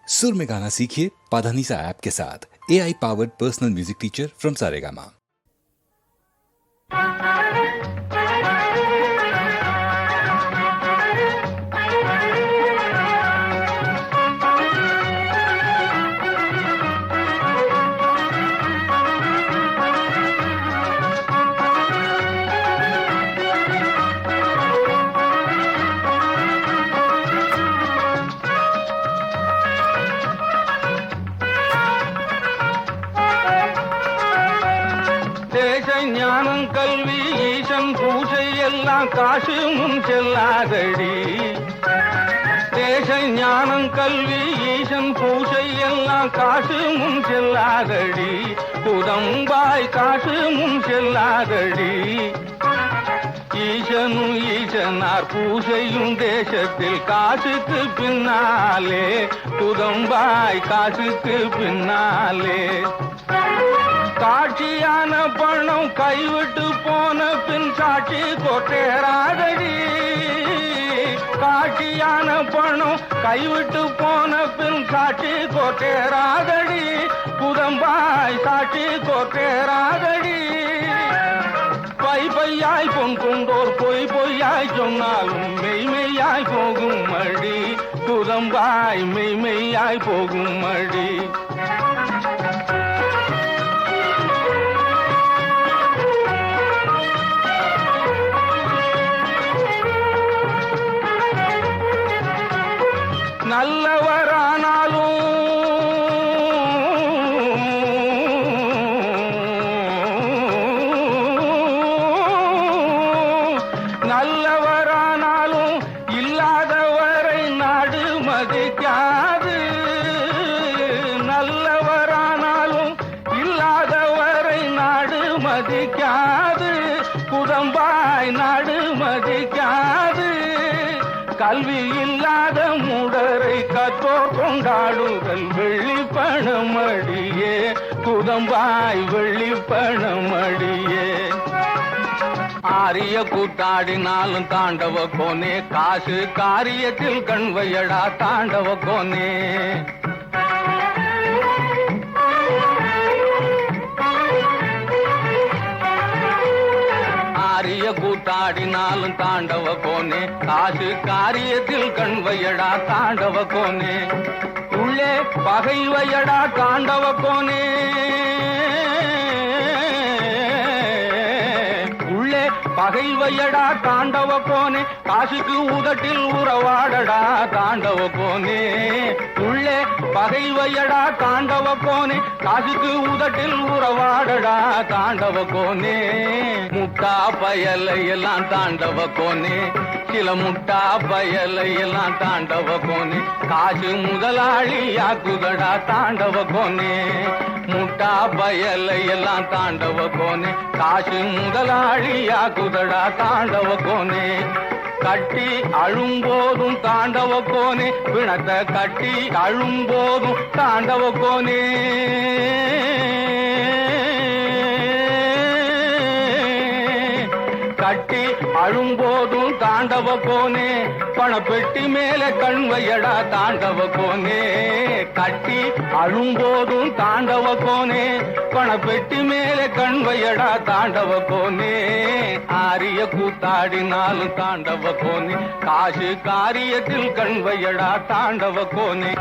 सुर में गाना सीखिए पाधानीसा ऐप के साथ। AI powered personal music teacher from Saregama. ஞானம் கல்வி ஈசன் பூஜை எல்லாம் காசு முன் செல்லாதடி. தேச ஞானம் கல்வி ஈசன் பூஜை எல்லாம் காசு முன் செல்லாதடி. புதம்பாய் காசு முன் செல்லாதடி. ஈசனும் ஈசனார் பூஜையும் தேசத்தில் காசுக்கு பின்னாலே. புதம்பாய் காசுக்கு பின்னாலே. காட்சியான பணம் கைவிட்டு போன பின் சாட்சி கொட்டேராதடி. காட்சியான பணம் கைவிட்டு போன பின் சாட்சி கொட்டேராதடி. புதம்பாய் சாட்சி கொட்டேராதடி. பை பையாய் பொன் கொண்டோர் பொய் பொய்யாய் சொன்னாலும் மெய்மெய்யாய் போகும் மடி. புதம்பாய் மெய்மெய்யாய் போகும் மடி. நல்லவரானாலும் நல்லவரானாலும் இல்லாதவரை நாடு மதிக்காது. நல்லவரானாலும் இல்லாதவரை நாடு மதிக்காது. புதம்பாய் நாடு மதிக்காது. கல்வி இல்லாத மூடரை கற்றோர் கொண்டாடுதல் வெள்ளி பணமடியே. புதம்பாய் வெள்ளி பணமடியே. ஆரிய கூத்தாடினாலும் தாண்டவ கோனே. காசு காரியத்தில் கண்வையடா தாண்டவ கோனே. ஆரிய கூத்தாடினாலும் தாண்டவ கோனே. காசு காரியத்தில் கண்வையடா தாண்டவ கோனே. உள்ளே பகை வையடா தாண்டவ கோனே. உள்ளே பகை வையடா தாண்டவ கோனே. காசுக்கு உதட்டில் உறவாடடா தாண்டவ கோனே. உள்ளே பகை வையடா தாண்டவ கோனே. காசுக்கு உதட்டில் உறவாடடா தாண்டவ கோனே. முட்டா பயலை எல்லாம் தாண்டவ கோனே. சில முட்டா பயலை எல்லாம் தாண்டவ கோனே. காசு முதலாளி ஆக்குதடா தாண்டவ கோனே. முட்டா பயலை எல்லாம் தாண்டவ கோனே. காசு முதலாளி ஆக்குதடா தாண்டவ கோனே. கட்டி அழும்போதும் தாண்டவ கோனே. பிணத்தை கட்டி அழும்போதும் தாண்டவ கோனே. கட்டி அழும்போதும் தாண்டவ கோனே. பணப்பெட்டி மேல கண்வையடா தாண்டவ கோனே. கட்டி அழும்போதும் தாண்டவ கோனே. பணப்பெட்டி மேல கண்வையடா தாண்டவ கோனே. ஆரிய கூத்தாடினாலும் தாண்டவ கோனே. காசு காரியத்தில் கண்வையடா தாண்டவ கோனே.